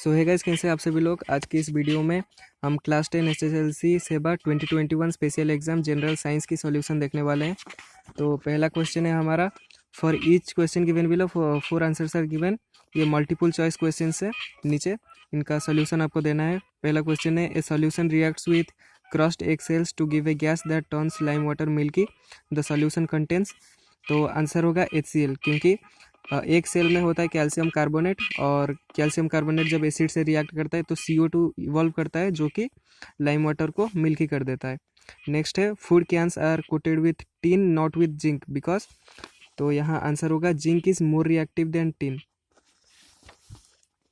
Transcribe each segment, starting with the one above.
सो है गाइस, कैसे आप सभी लोग। आज की इस वीडियो में हम class 10 SSLC SEBA 2021 special exam general science की सॉल्यूशन देखने वाले हैं। तो पहला क्वेश्चन है हमारा, for each question given below four answers are given. ये मल्टीपल चॉइस क्वेश्चन है, नीचे इनका सॉल्यूशन आपको देना है। पहला क्वेश्चन है, a solution reacts with crushed egg shells to give a gas that turns lime water milky, the solution contains. तो आंसर होगा HCl, क्योंकि एक सेल में होता है कैल्शियम कार्बोनेट, और कैल्शियम कार्बोनेट जब एसिड से रिएक्ट करता है तो CO2 इवॉल्व करता है, जो कि लाइम वाटर को मिल्की कर देता है। नेक्स्ट है, food cans are coated with tin not with zinc because. तो यहाँ आंसर होगा zinc is more reactive than tin.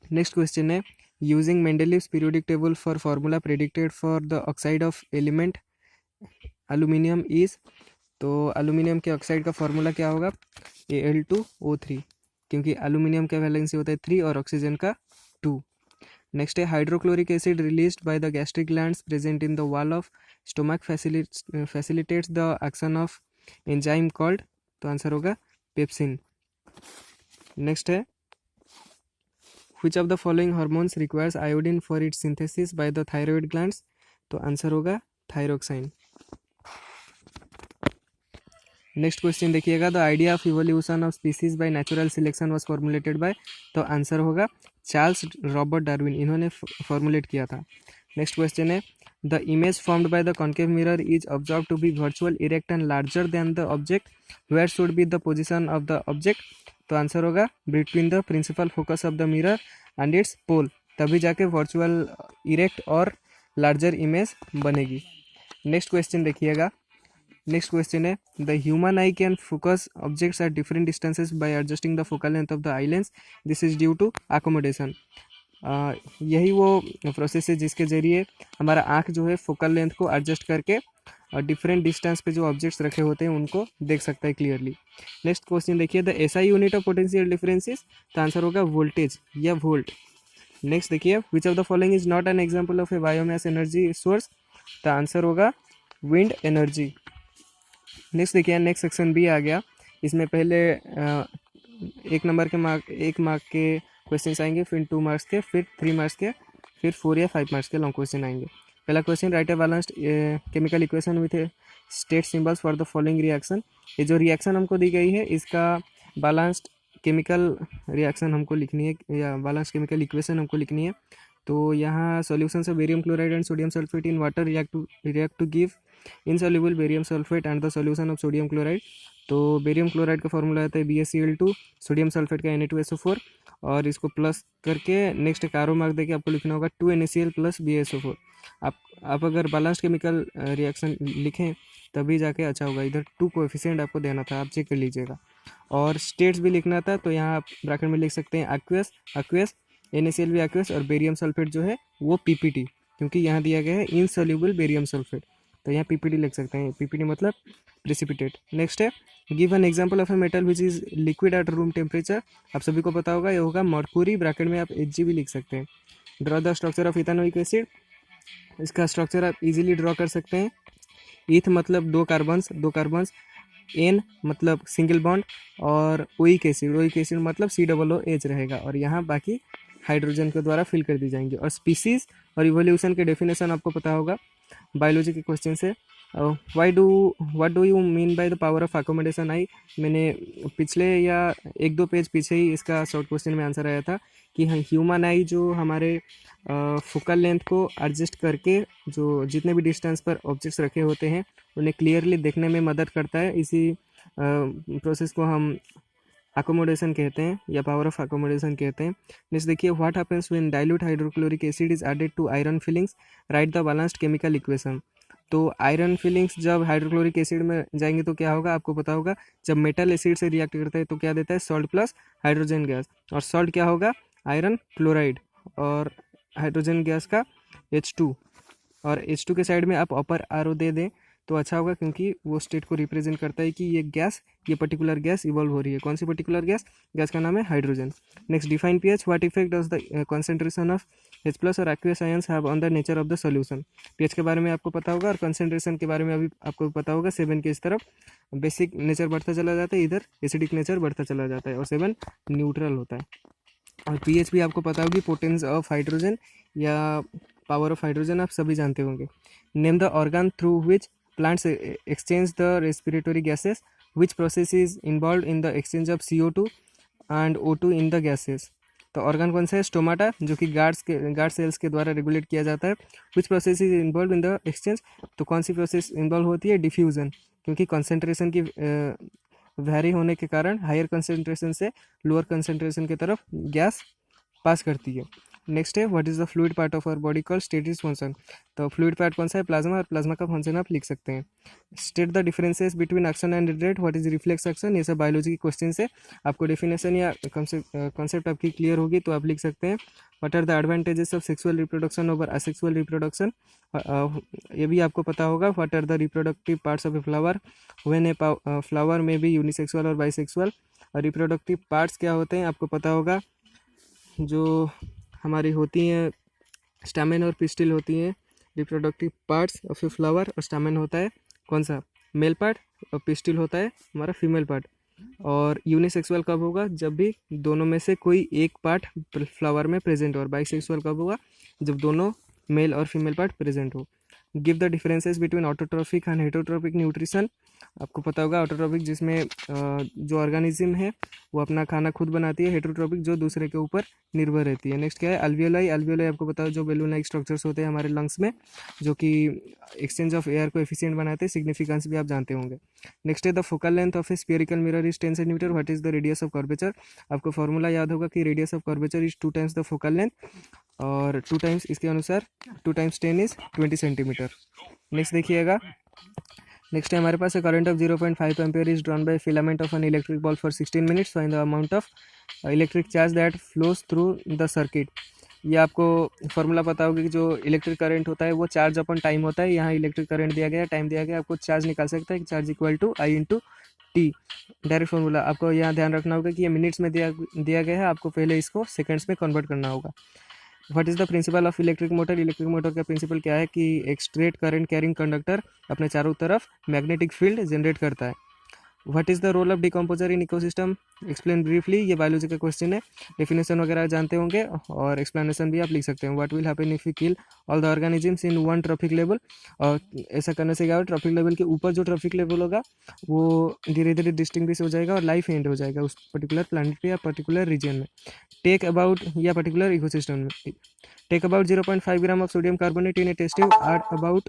Next question है, using Mendeleev's periodic table for formula predicted for the oxide of element aluminium is. तो aluminium के oxide का formula क्या होगा, Al2O3, क्योंकि एल्यूमिनियम का वैलेंसी होता है 3 और ऑक्सीजन का 2। नेक्स्ट है, hydrochloric acid released by the gastric glands present in the wall of stomach facilitates the action of enzyme called. तो आंसर होगा पेप्सिन। नेक्स्ट है, which of the following hormones requires iodine for its synthesis by the thyroid glands. तो answer होगा थायरोक्साइन। Next question देखिएगा, the idea of evolution of species by natural selection was formulated bye. तो answer होगा Charles Robert Darwin, इन्होंने formulate किया था। Next question है, the image formed by the concave mirror is observe to be virtual, erect and larger than the object, where should be the position of the object. तो answer होगा between the principal focus of the mirror and its pole, तभी जाके virtual, erect और larger image बनेगी। Next question देखिएगा, next question है, the human eye can focus objects at different distances by adjusting the focal length of the eye lens, this is due to accommodation. यही वो process है जिसके जरिए हमारा आँख जो है फोकल लेंथ को एडजस्ट करके डिफरेंट डिस्टेंस पे जो ऑब्जेक्ट्स रखे होते हैं उनको देख सकता है क्लियरली। नेक्स्ट क्वेश्चन देखिए, the SI unit of potential differences. तो आंसर होगा वोल्टेज या वोल्ट। नेक्स्ट देखिए, which of the following is not an example of A biomass energy source. तो आंसर होगा विंड एनर्जी। नेक्स्ट देखिए, नेक्स्ट सेक्शन भी आ गया। इसमें पहले एक मार्क के क्वेश्चन आएंगे, फिर 2 मार्क्स के, फिर 3 मार्क्स के, फिर 4 या 5 मार्क्स के लॉन्ग क्वेश्चन आएंगे। पहला question, right a balanced chemical equation with state symbols for the following reaction. ये जो रिएक्शन हमको दी गई है, इसका बैलेंस्ड केमिकल रिएक्शन हमको लिखनी है, या बैलेंस्ड केमिकल इक्वेशन हमको लिखनी है। तो यहाँ solution of barium chloride and sodium sulphate in water react to give insoluble barium sulphate and the solution of sodium chloride. तो बेरियम क्लोराइड का फॉर्मूला आता है BaCl2, सोडियम सल्फेट का Na2SO4, और इसको प्लस करके नेक्स्ट एक आरो मार्क देके आपको लिखना होगा 2NaCl प्लस BaSO4। आप अगर बैलेंस्ड केमिकल रिएक्शन लिखें तभी जाके अच्छा होगा। इधर 2 कोएफिशिएंट आपको देना था, आप चेक कर लीजिएगा। और स्टेट्स भी लिखना था, तो यहाँ आप ब्रैकेट में लिख सकते हैं एक्वियस, NaCl भी एक्वियस, और बेरियम सल्फेट जो है वो PPT, क्योंकि यहाँ दिया गया है इनसॉल्युबल बेरियम सल्फेट, तो यहाँ PPT लिख सकते हैं। PPT मतलब प्रेसिपिटेट। नेक्स्ट है, give an example of a metal which is liquid at room temperature. आप सभी को पता होगा, ये होगा मर्क्यूरी, ब्रैकेट में आप Hg भी लिख सकते हैं। Draw the structure of ethanoic acid. इसका स्ट्रक्चर आप इजीली ड्रॉ कर सकते हैं। ईथ मतलब 2 कार्बन्स, N मतलब सिंगल बॉन्ड, और ओइक एसिड मतलब COOH रहेगा, और यहाँ बाकी हाइड्रोजन के द्वारा फिल कर दी जाएंगे। और स्पीसीज और इवोल्यूशन के डेफिनेशन आपको पता होगा, बायोलॉजी के क्वेश्चन से। What do you mean by the power of accommodation eye. मैंने पिछले या 1-2 पेज पीछे ही इसका शॉर्ट क्वेश्चन में आंसर आया था कि ह्यूमन आई जो हमारे फोकल लेंथ को एडजस्ट करके जो जितने भी डिस्टेंस पर ऑब्जेक्ट्स रखे होते हैं उन्हें क्लियरली देखने में मदद करता है। इसी प्रोसेस को हम अकोमोडेशन कहते हैं, या पावर ऑफ अकोमोडेशन कहते हैं। नेक्स्ट देखिए, what happens when dilute hydrochloric acid is added to iron filings, write the balanced chemical equation. तो आयरन फिलिंग्स जब हाइड्रोक्लोरिक एसिड में जाएंगे तो क्या होगा, आपको पता होगा, जब मेटल एसिड से रिएक्ट करता है तो क्या देता है, सॉल्ट प्लस हाइड्रोजन गैस, और सॉल्ट क्या होगा, आयरन क्लोराइड, और हाइड्रोजन गैस का H2, और H2 के साइड में आप अपर आरो दे दें तो अच्छा होगा, क्योंकि वो स्टेट को रिप्रेजेंट करता है कि ये पर्टिकुलर गैस इवॉल्व हो रही है। कौन सी पर्टिकुलर गैस का नाम है hydrogen. Next, define pH, what effect does the concentration of H+ और aqueous ions have on the nature of the solution. pH के बारे में आपको पता होगा, और कंसंट्रेशन के बारे में अभी आपको पता होगा। 7 के इस तरफ बेसिक नेचर बढ़ता चला जाता है, इधर एसिडिक नेचर बढ़ता चला जाता है, और 7 न्यूट्रल होता है। और पीएच भी आपको पता होगी, पोटेंस ऑफ हाइड्रोजन या पावर ऑफ हाइड्रोजन आप सभी जानते होंगे। Name the organ through which plants exchange the respiratory gases, which process is involve in the exchange of CO2 and O2 in the gases. तो ऑर्गन कौन सा है? Stomata, जो कि गार्ड सेल्स के द्वारा रेगुलेट किया जाता है। Which process is involve in the exchange, तो कौन सी प्रोसेस इन्वॉल्व होती है? डिफ्यूजन, क्योंकि कॉन्सेंट्रेशन की वैरी होने के कारण हायर कंसेंट्रेशन से लोअर कंसेंट्रेशन की तरफ गैस पास करती है। नेक्स्ट है what is the fluid part of our body called stasis function. तो फ्लूइड पार्ट कौन सा है? प्लाज्मा, और प्लाज्मा का फंक्शन आप लिख सकते हैं। State the differences between action and rate, what is reflex action. ये सब बायोलॉजी के क्वेश्चन से आपको डेफिनेशन या कॉन्सेप्ट आपकी क्लियर होगी तो आप लिख सकते हैं। What are the advantages of sexual reproduction over asexual reproduction, ये भी आपको पता होगा। What are the reproductive parts of a flower, when a flower में बी यूनिसेक्सुअल और बाइसेक्सुअल। और रिप्रोडक्टिव पार्ट्स क्या होते हैं आपको पता होगा, जो हमारी होती हैं स्टैमेन और पिस्टिल होती हैं। Reproductive parts of a flower, और स्टैमेन होता है कौन सा? मेल पार्ट, और पिस्टिल होता है हमारा फीमेल पार्ट। और यूनिसेक्सुअल कब होगा? जब भी दोनों में से कोई एक पार्ट फ्लावर में प्रेजेंट हो। और बाइसेक्सुअल कब होगा? जब दोनों मेल और फीमेल पार्ट प्रेजेंट हो। Give the differences between autotrophic and heterotrophic nutrition. आपको पता होगा ऑटोट्रॉफिक जिसमें जो ऑर्गेनिज्म है वो अपना खाना खुद बनाती है, हेटरोट्रॉफिक जो दूसरे के ऊपर निर्भर रहती है। नेक्स्ट क्या है? अल्वियोलाई। अल्वियोलाई आपको पता है जो बेलून लाइक स्ट्रक्चर्स होते हैं हमारे लंग्स में, जो कि एक्सचेंज ऑफ एयर को एफिशिएंट बनाते हैं। सिग्निफिकेंस भी आप जानते होंगे। नेक्स्ट है the focal length of A spherical mirror is 10 centimetre, what is the radius of curvature. आपको फॉर्मूला याद होगा कि radius of curvature is 2 times the focal length, और 2 टाइम्स इसके अनुसार 2 टाइम्स 10 इज 20 सेंटीमीटर। नेक्स्ट देखिएगा, नेक्स्ट है हमारे पास current of 0.5 ampere is drawn by filament of an electric ball for 16 minutes, find the amount of electric charge that flows through the circuit. ये आपको formula पता होगा कि जो इलेक्ट्रिक करंट होता है वो चार्ज अपन टाइम होता है। यहाँ इलेक्ट्रिक करंट दिया गया, टाइम दिया गया, आपको चार्ज निकाल सकता है कि charge equal to I into T. Direct formula आपको यहाँ ध्यान रखना होगा कि ये मिनट्स में दिया गया है, आपको पहले इसको सेकंड्स में कन्वर्ट करना होगा। What is the principle of electric motor. Electric motor का प्रिंसिपल क्या है कि एक स्ट्रेट करंट कैरिंग कंडक्टर अपने चारों तरफ मैग्नेटिक फील्ड जनरेट करता है। What is the role of decomposer in ecosystem, explain briefly. ये बायोलॉजी का क्वेश्चन है, डेफिनेशन वगैरह जानते होंगे और एक्सप्लेनेशन भी आप लिख सकते हैं। What will happen if you kill all the organisms in one trophic level. और ऐसा करने से क्या होगा, ट्रॉफिक लेवल के ऊपर जो ट्रॉफिक लेवल होगा वो धीरे धीरे डिस्टिंग्विश हो जाएगा और लाइफ एंड हो जाएगा उस पर्टिकुलर प्लानट पे या पर्टिकुलर रीजन में। टेक अबाउट या पर्टिकुलर इकोसिस्टम में। Take about 0.5 gram of sodium carbonate in a test tube, add about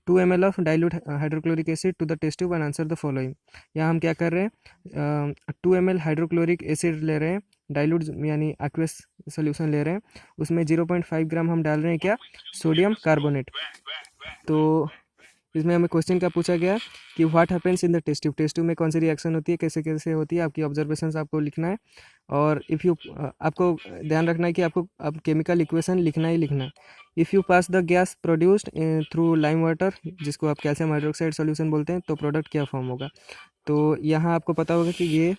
2 ml of dilute hydrochloric acid to the test tube and answer the following. यहाँ हम क्या कर रहे हैं, 2 ml hydrochloric acid ले रहे हैं, डाइल्यूट यानी एक्वस सोल्यूशन ले रहे हैं, उसमें 0.5 ग्राम हम डाल रहे हैं क्या, सोडियम कार्बोनेट। तो इसमें हमें क्वेश्चन क्या पूछा गया कि what happens in the test tube. Test tube में कौन सी रिएक्शन होती है, कैसे कैसे होती है, आपकी ऑब्जर्वेशंस आपको लिखना है। और इफ़ यू आपको ध्यान रखना है कि आपको अब केमिकल इक्वेशन लिखना ही लिखना है। If you pass the gas produced through lime water, जिसको आप कैल्शियम हाइड्रोक्साइड सॉल्यूशन बोलते हैं, तो प्रोडक्ट क्या फॉर्म होगा। तो यहाँ आपको पता होगा कि ये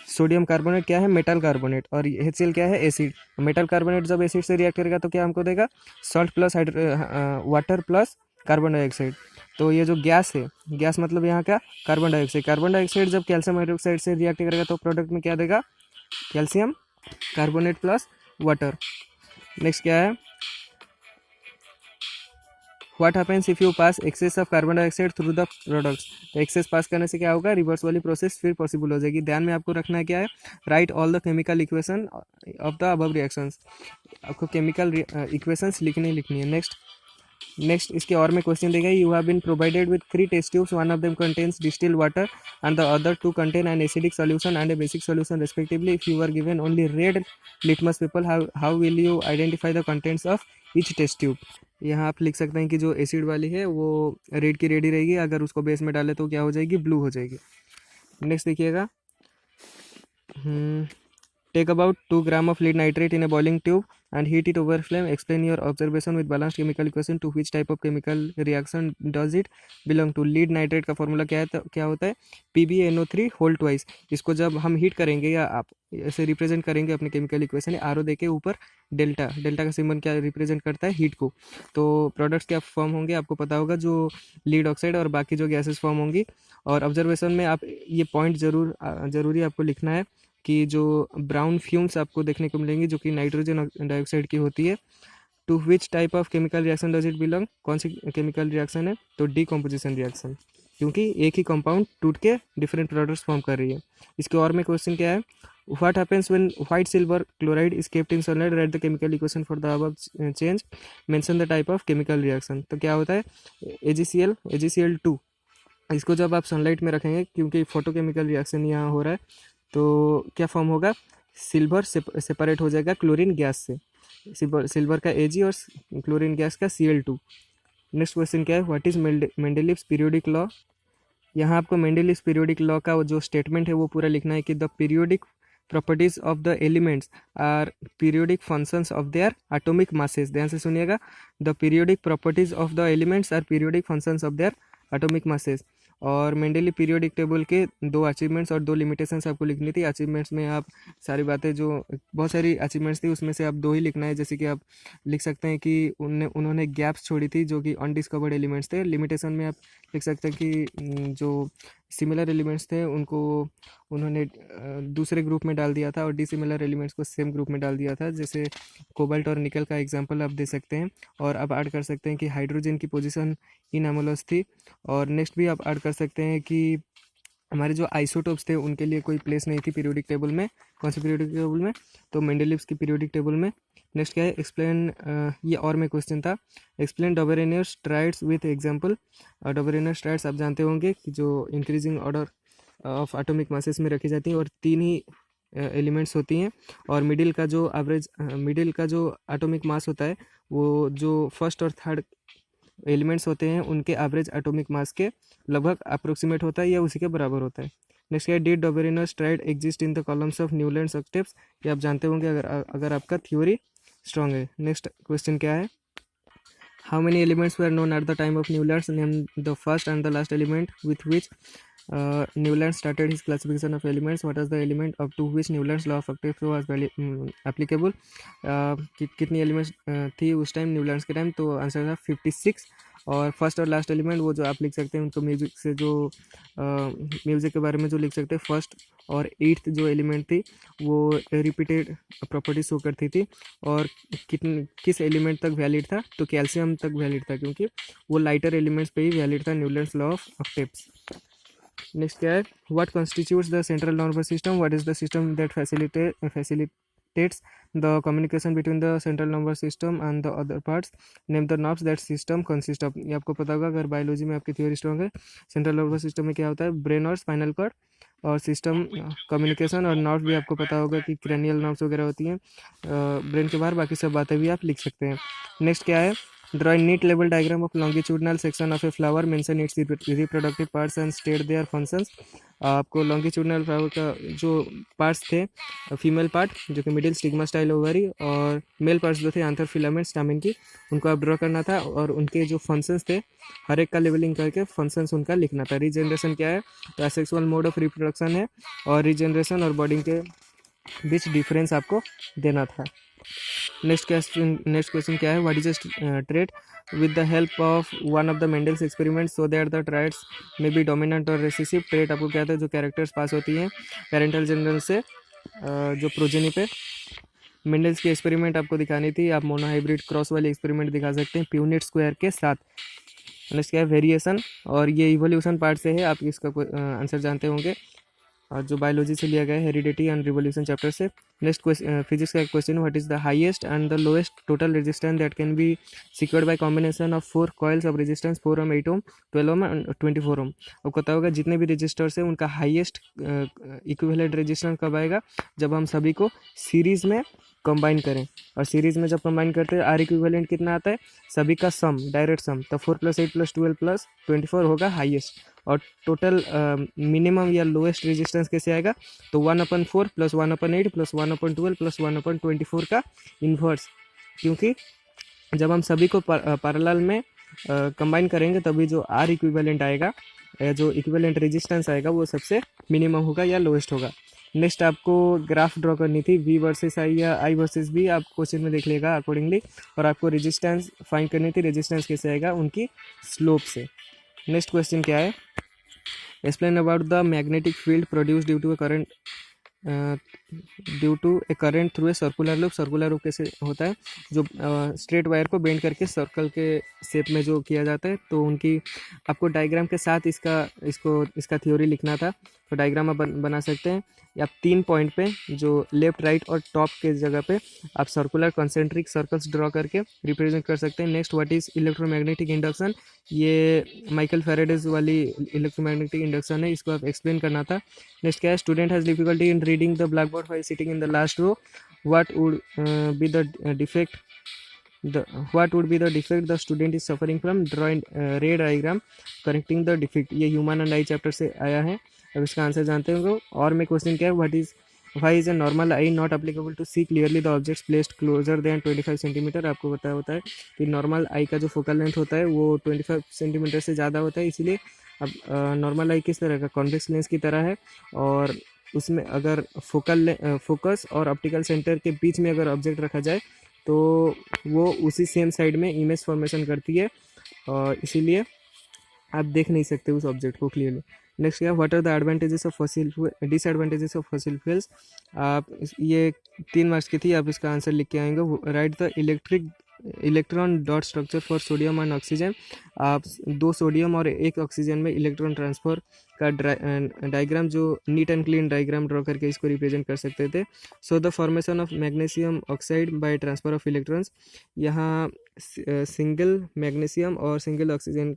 सोडियम कार्बोनेट क्या है, मेटल कार्बोनेट, और HCl क्या है, एसिड। मेटल कार्बोनेट जब एसिड से रिएक्ट करेगा तो क्या हमको देगा, salt plus water plus carbon dioxide. तो ये जो गैस है, गैस मतलब यहाँ क्या, कार्बन डाइऑक्साइड। कार्बन डाइऑक्साइड जब कैल्शियम हाइड्रोक्साइड से रिएक्ट करेगा तो प्रोडक्ट में क्या देगा, calcium carbonate plus water. Next क्या है, what happens if you pass excess of carbon dioxide through the products. तो एक्सेस पास करने से क्या होगा, रिवर्स वाली प्रोसेस फिर पॉसिबल हो जाएगी। ध्यान में आपको रखना है क्या है, right all the chemical equation of the above reactions. आपको केमिकल इक्वेशंस लिखनी लिखनी है। नेक्स्ट इसके और में क्वेश्चन देगा, you have been provided with 3 test tubes, one of them contains distilled water and the other 2 contain an acidic solution and a basic solution respectively. If you are given only red litmus paper, how will you identify the contents of each test tube. यहाँ आप लिख सकते हैं कि जो acid वाली है वो रेड की रेड ही रहेगी, अगर उसको बेस में डाले तो क्या हो जाएगी, ब्लू हो जाएगी। नेक्स्ट देखिएगा, take about 2 gram of lead nitrate in a boiling tube and heat it over flame. Explain your observation with balanced chemical equation to which type of chemical reaction does it belong to. Lead nitrate का formula क्या है, क्या होता है, PbNO3 whole twice. इसको जब हम heat करेंगे या आप ऐसे रिप्रेजेंट करेंगे अपने केमिकल इक्वेशन है, आर ओ देके ऊपर डेल्टा, डेल्टा का सिंबल क्या रिप्रेजेंट करता है, हीट को। तो प्रोडक्ट्स क्या फॉर्म होंगे आपको पता होगा, जो लीड ऑक्साइड और बाकी जो गैसेस फॉर्म होंगी। और ऑब्जर्वेशन में आप ये पॉइंट जरूरी आपको लिखना है कि जो ब्राउन फ्यूम्स आपको देखने को मिलेंगी जो कि नाइट्रोजन डाइऑक्साइड की होती है। To which type of chemical reaction does it belong, कौन सी केमिकल रिएक्शन है, तो डीकम्पोजिशन रिएक्शन, क्योंकि एक ही कंपाउंड टूट के डिफरेंट प्रोडक्ट्स फॉर्म कर रही है। इसके और में क्वेश्चन क्या है, what happens when white silver chloride is kept in sunlight, right the chemical equation for the above change, mention the type of chemical reaction. तो क्या होता है, AgCl2, इसको जब आप सनलाइट में रखेंगे, क्योंकि फोटोकेमिकल रिएक्शन यहाँ हो रहा है, तो क्या फॉर्म होगा, सिल्वर सेपरेट हो जाएगा क्लोरीन गैस से, सिल्वर का Ag और क्लोरीन गैस का Cl2। नेक्स्ट क्वेश्चन क्या है, व्हाट इज मेंडेलिव्स पीरियोडिक लॉ। यहाँ आपको मेंडेलिव्स पीरियोडिक लॉ का जो स्टेटमेंट है वो पूरा लिखना है कि the periodic properties of the elements are periodic functions of their atomic masses. ध्यान से सुनिएगा, the periodic properties of the elements are periodic functions of their atomic masses. और मेंडेली पीरियोडिक टेबल के 2 अचीवमेंट्स और 2 लिमिटेशंस आपको लिखनी थी। Achievements में आप सारी बातें, जो बहुत सारी अचीवमेंट्स थी उसमें से आप 2 ही लिखना है। जैसे कि आप लिख सकते हैं कि उन्होंने गैप्स छोड़ी थी जो कि अनडिस्कवर्ड एलिमेंट्स थे। लिमिटेशन में आप लिख सकते हैं कि जो सिमिलर एलिमेंट्स थे उनको उन्होंने दूसरे ग्रुप में डाल दिया था और डिसिमिलर एलिमेंट्स को सेम ग्रुप में डाल दिया था। जैसे कोबाल्ट और निकल का एग्जांपल आप दे सकते हैं। और आप ऐड कर सकते हैं कि हाइड्रोजन की पोजीशन इनएमोलस थी। और नेक्स्ट भी आप ऐड कर सकते हैं कि हमारे जो आइसोटोप्स थे उनके लिए कोई प्लेस नहीं थी पीरियोडिक टेबल में। कौन सी पीरियोडिक टेबल में, तो मेंडेलिव्स की पीरियोडिक टेबल में। नेक्स्ट क्या है, एक्सप्लेन, ये और में क्वेश्चन था, explain Dobereiner's triads with example. Dobereiner's triads आप जानते होंगे कि जो increasing order of atomic masses में रखी जाती हैं और 3 ही एलिमेंट्स होती हैं। और मिडिल का जो एटॉमिक मास होता है वो जो फर्स्ट और थर्ड एलिमेंट्स होते हैं उनके एवरेज एटॉमिक मास के लगभग अप्रोक्सीमेट होता है या उसी के बराबर होता है। नेक्स्ट है, did Dobereiner's triads exist in the columns of Newland octaves. ये आप जानते होंगे अगर आपका थ्योरी स्ट्रांग है। नेक्स्ट क्वेश्चन क्या है, how many elements were known at the time of Newlands, name the first and the last element with which Newland started his classification of elements. What is the element up to which Newland's law of octave was applicable? कितनी elements थी उस time Newlands के time, तो answer था 56। और first और last element वो जो आप लिख सकते हैं उनको म्यूजिक से, जो म्यूजिक के बारे में जो लिख सकते हैं, फर्स्ट और 8th जो एलिमेंट थी वो रिपीटेड प्रॉपर्टी शो करती थी। और किस एलिमेंट तक वैलिड था, तो कैल्शियम तक वैलिड था, क्योंकि वो लाइटर एलिमेंट्स पे ही वैलिड था Newlands law of octaves. Next क्या है, what constitutes the central nervous system, what is the system that facilitates the communication between the central nervous system and the other parts, name the nerves that system consist of। ये आपको पता होगा अगर biology में आपकी theory strong है। Central nervous system में क्या होता है, ब्रेन और स्पाइनल कॉर्ड, और सिस्टम कम्युनिकेशन, और नर्व भी आपको पता होगा कि क्रैनियल नर्व्स वगैरह होती हैं ब्रेन के बाहर। बाकी सब बातें भी आप लिख सकते हैं। नेक्स्ट क्या है, draw a neat level diagram of longitudinal section of a flower, mention its reproductive parts and state their functions। आपको लॉन्गिट्यूडनल फ्लावर का जो पार्ट्स थे, फीमेल पार्ट जो कि मिडिल स्टिग्मा स्टाइल ओवरी, और मेल पार्ट्स जो थे आंथर फिलामेंट स्टामिन की, उनको आप ड्रॉ करना था। और उनके जो फंक्शंस थे हर एक का लेवलिंग करके फंक्शंस उनका लिखना था। रीजनरेशन क्या है, तो एसेक्सुअल मोड ऑफ रिप्रोडक्शन है, और रीजनरेशन और बॉडिंग के बीच डिफरेंस आपको देना था। नेक्स्ट क्वेश्चन क्या है, what is trait with the help of one of the Mendel's experiment so that the triads में बी डोमिनेंट और रेसिसिव। ट्रेट आपको क्या था, जो कैरेक्टर्स पास होती हैं पेरेंटल जनरल से जो प्रोजेनी पे। मेंडल्स की एक्सपेरिमेंट आपको दिखानी थी, आप मोनोहाइब्रिड क्रॉस वाली एक्सपेरिमेंट दिखा सकते हैं प्यूनिट स्क्वायर के साथ। नेक्स्ट क्या है, वेरिएशन, और ये इवोल्यूशन पार्ट से है, आप इसका आंसर जानते होंगे और जो बायोलॉजी से लिया गया है, हेरिडिटी एंड रिवोल्यूशन चैप्टर से। नेक्स्ट क्वेश्चन, फिजिक्स का question, what is the highest and the lowest total resistance that can be secured by combination of 4 coils of resistance, 4 ohm, 8 ohm, 12 ohm and 24 ohm। आपको पता होगा जितने भी registers हैं उनका highest equivalent resistance कब आएगा, जब हम सभी को सीरीज़ में कंबाइन करें। और सीरीज़ में जब कंबाइन करते हैं आर इक्विवेलेंट कितना आता है, सभी का सम, डायरेक्ट सम, तो 4 + 8 + 12 + 24 होगा हाईएस्ट। और टोटल मिनिमम या लोएस्ट रेजिस्टेंस कैसे आएगा, तो 1/4 + 1/8 + 1/12 + 1/24 का इन्वर्स, क्योंकि जब हम सभी को पैरेलल में कंबाइन करेंगे तभी जो आर इक्विवेलेंट आएगा, जो इक्विवेलेंट रेजिस्टेंस आएगा वो सबसे मिनिमम होगा या लोएस्ट होगा। नेक्स्ट आपको ग्राफ ड्रॉ करनी थी, V वर्सेस I या I वर्सेस V, आप क्वेश्चन में देख लेगा अकॉर्डिंगली। और आपको रेजिस्टेंस फाइंड करनी थी, रेजिस्टेंस कैसे आएगा, उनकी स्लोप से। नेक्स्ट क्वेश्चन क्या है, explain about the magnetic field produce due to a current due to a current through a circular loop कैसे होता है, जो स्ट्रेट वायर को बेंड करके सर्कल के शेप में जो किया जाता है। तो उनकी आपको डायग्राम के साथ इसका थ्योरी लिखना था, तो डायग्राम आप बना सकते हैं। आप 3 पॉइंट पे जो लेफ्ट राइट और टॉप के जगह पे आप सर्कुलर कॉन्सेंट्रिक सर्कल्स ड्रॉ करके रिप्रेजेंट कर सकते हैं। Next, what is electromagnetic induction, ये माइकल फेराडेज वाली इलेक्ट्रोमैग्नेटिक इंडक्शन है, इसको आप एक्सप्लेन करना था। नेक्स्ट क्या है, student has difficulty in reading the blackboard while sitting in the last row, what would be the defect what would be the defect the student is suffering from, draw ray diagram correcting the defect। ये human and I chapter से आया है। अब इसका answer जानते होंगे। और में क्वेश्चन क्या है, why is a normal eye not applicable to see clearly the objects placed closer than 25 centimetre. आपको बताया होता है कि नॉर्मल आई का जो फोकल लेंथ होता है वो 25 सेंटीमीटर से ज़्यादा होता है, इसीलिए अब नॉर्मल आई किस तरह का, कॉन्वेक्स लेंस की तरह है, और उसमें अगर फोकस और ऑप्टिकल सेंटर के बीच में अगर ऑब्जेक्ट रखा जाए तो वो उसी सेम साइड में इमेज फॉर्मेशन करती है, और इसीलिए आप देख नहीं सकते उस ऑब्जेक्ट को क्लियरली। नेक्स्ट क्या, what are the advantages of fossil disadvantages of fossil fuels. आप ये 3 मार्क्स की थी, आप इसका आंसर लिख के आएंगे। Right the electron dot structure for sodium and oxygen. आप 2 सोडियम और 1 ऑक्सीजन में इलेक्ट्रॉन ट्रांसफर का डायग्राम, जो neat and clean diagram draw करके इसको रिप्रेजेंट कर सकते थे। So the formation of magnesium oxide by transfer of electrons, यहाँ सिंगल मैग्नीशियम और सिंगल ऑक्सीजन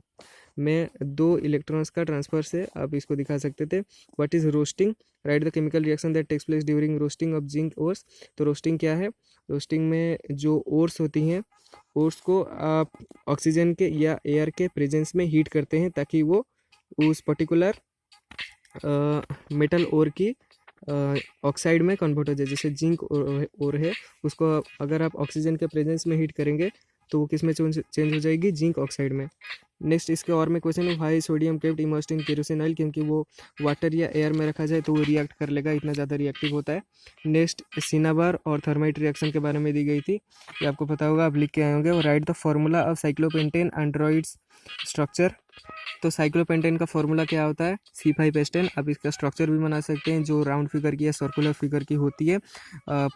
में 2 इलेक्ट्रॉन्स का ट्रांसफर से आप इसको दिखा सकते थे। What is roasting, write the chemical reaction that takes place during roasting of zinc ores. तो रोस्टिंग क्या है, रोस्टिंग में जो ओर्स होती हैं, ओर्स को आप ऑक्सीजन के या एयर के प्रेजेंस में हीट करते हैं ताकि वो उस पर्टिकुलर मेटल ओर की ऑक्साइड में कन्वर्ट हो जाए। जैसे जिंक ओर है, उसको अगर आप ऑक्सीजन के प्रेजेंस में हीट करेंगे तो वो किस में चेंज हो जाएगी, जिंक ऑक्साइड में। नेक्स्ट इसके और में क्वेश्चन है, why sodium kept immersed in kerosene oil, क्योंकि वो वाटर या एयर में रखा जाए तो वो रिएक्ट कर लेगा, इतना ज़्यादा रिएक्टिव होता है। नेक्स्ट सिनाबार और थर्माइट रिएक्शन के बारे में दी गई थी, ये आपको पता होगा, आप लिख के आए होंगे। Right the formula of cyclopentane androids structure. तो साइक्लोपेंटेन का फॉर्मूला क्या होता है, C5H10। आप इसका स्ट्रक्चर भी बना सकते हैं जो राउंड फिगर की या सर्कुलर फिगर की होती है।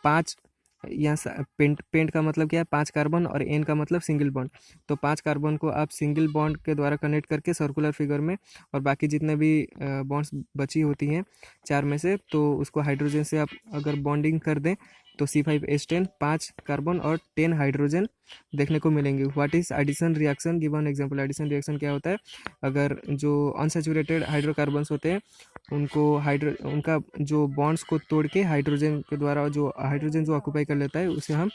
5 यहाँ पेंट का मतलब क्या है, 5 कार्बन, और एन का मतलब सिंगल बॉन्ड। तो 5 कार्बन को आप सिंगल बॉन्ड के द्वारा कनेक्ट करके सर्कुलर फिगर में, और बाकी जितने भी बॉन्ड्स बची होती हैं 4 में से, तो उसको हाइड्रोजन से आप अगर बॉन्डिंग कर दें तो C5H10 5 कार्बन और 10 हाइड्रोजन देखने को मिलेंगे। What is addition reaction, give an example. Addition reaction क्या होता है, अगर जो अनसैचुरेटेड हाइड्रोकार्बन्स होते हैं उनका जो बॉन्ड्स को तोड़ के हाइड्रोजन के द्वारा जो हाइड्रोजन जो ऑक्यूपाई कर लेता है उसे हम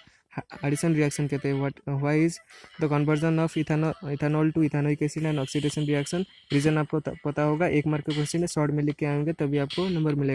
एडिशन रिएक्शन कहते हैं। Why is the conversion of ethanol to ethanoic acid and oxidation reaction. Reason आपको पता होगा, 1 मार्क का क्वेश्चन है, शॉर्ट में लिख के आएंगे तभी आपको नंबर मिलेगा।